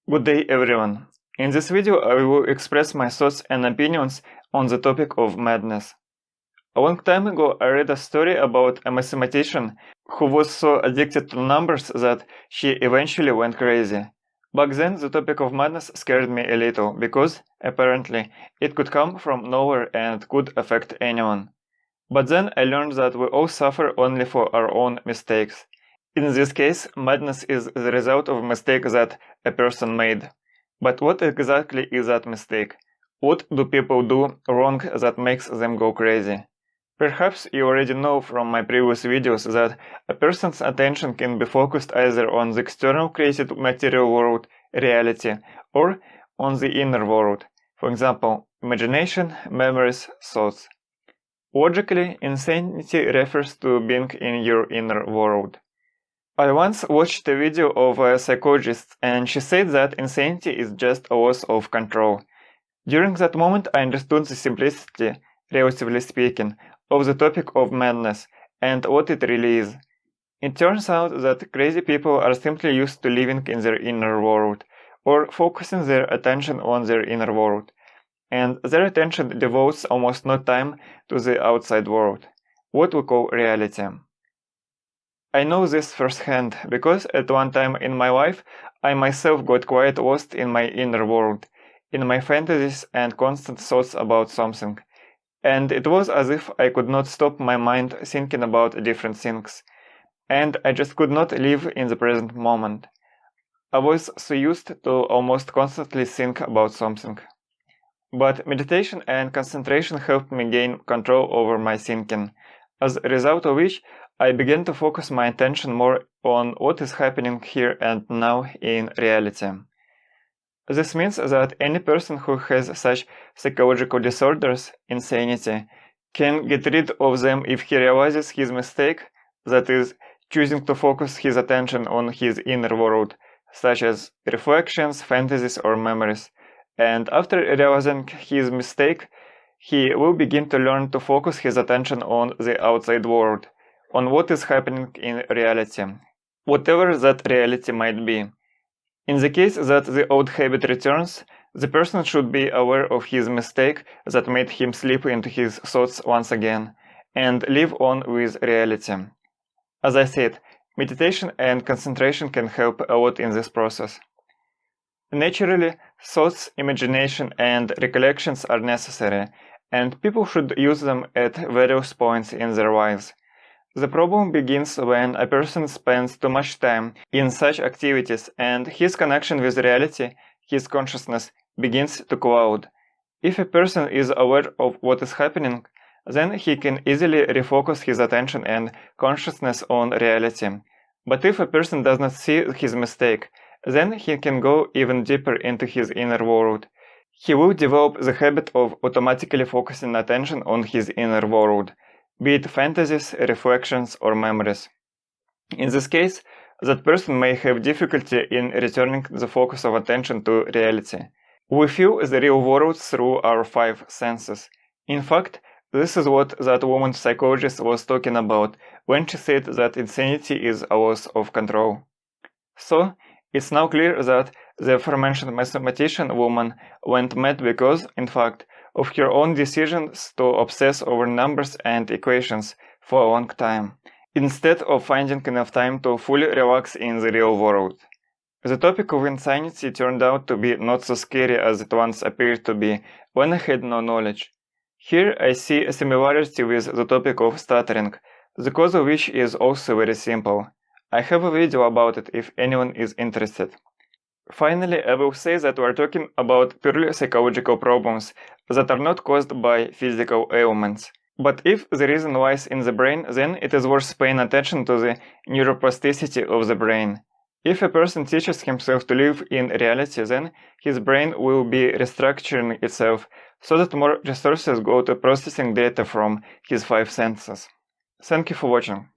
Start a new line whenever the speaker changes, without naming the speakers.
Good day everyone. In this video I will express my thoughts and opinions on the topic of madness. A long time ago I read a story about a mathematician who was so addicted to numbers that she eventually went crazy. Back then the topic of madness scared me a little because, apparently, it could come from nowhere and could affect anyone. But then I learned that we all suffer only for our own mistakes. In this case, madness is the result of a mistake that a person made. But what exactly is that mistake? What do people do wrong that makes them go crazy? Perhaps you already know from my previous videos that a person's attention can be focused either on the external created material world, reality, or on the inner world, for example, imagination, memories, thoughts. Logically, insanity refers to being in your inner world. I once watched a video of a psychologist and she said that insanity is just a loss of control. During that moment I understood the simplicity, relatively speaking, of the topic of madness and what it really is. It turns out that crazy people are simply used to living in their inner world, or focusing their attention on their inner world, and their attention devotes almost no time to the outside world, what we call reality. I know this firsthand because at one time in my life I myself got quite lost in my inner world, in my fantasies and constant thoughts about something, and it was as if I could not stop my mind thinking about different things, and I just could not live in the present moment. I was so used to almost constantly think about something. But meditation and concentration helped me gain control over my thinking, as a result of which I began to focus my attention more on what is happening here and now in reality. This means that any person who has such psychological disorders, insanity, can get rid of them if he realizes his mistake, that is, choosing to focus his attention on his inner world, such as reflections, fantasies or memories, and after realizing his mistake, he will begin to learn to focus his attention on the outside world, on what is happening in reality, whatever that reality might be. In the case that the old habit returns, the person should be aware of his mistake that made him slip into his thoughts once again, and live on with reality. As I said, meditation and concentration can help a lot in this process. Naturally, thoughts, imagination and recollections are necessary, and people should use them at various points in their lives. The problem begins when a person spends too much time in such activities and his connection with reality, his consciousness, begins to cloud. If a person is aware of what is happening, then he can easily refocus his attention and consciousness on reality. But if a person does not see his mistake, then he can go even deeper into his inner world. He will develop the habit of automatically focusing attention on his inner world, be it fantasies, reflections, or memories. In this case, that person may have difficulty in returning the focus of attention to reality. We feel the real world through our five senses. In fact, this is what that woman psychologist was talking about when she said that insanity is a loss of control. So, it's now clear that the aforementioned mathematician woman went mad because, in fact, of her own decisions to obsess over numbers and equations for a long time, instead of finding enough time to fully relax in the real world. The topic of insanity turned out to be not so scary as it once appeared to be when I had no knowledge. Here I see a similarity with the topic of stuttering, the cause of which is also very simple. I have a video about it if anyone is interested. Finally, I will say that we are talking about purely psychological problems that are not caused by physical ailments. But if the reason lies in the brain, then it is worth paying attention to the neuroplasticity of the brain. If a person teaches himself to live in reality, then his brain will be restructuring itself so that more resources go to processing data from his five senses. Thank you for watching.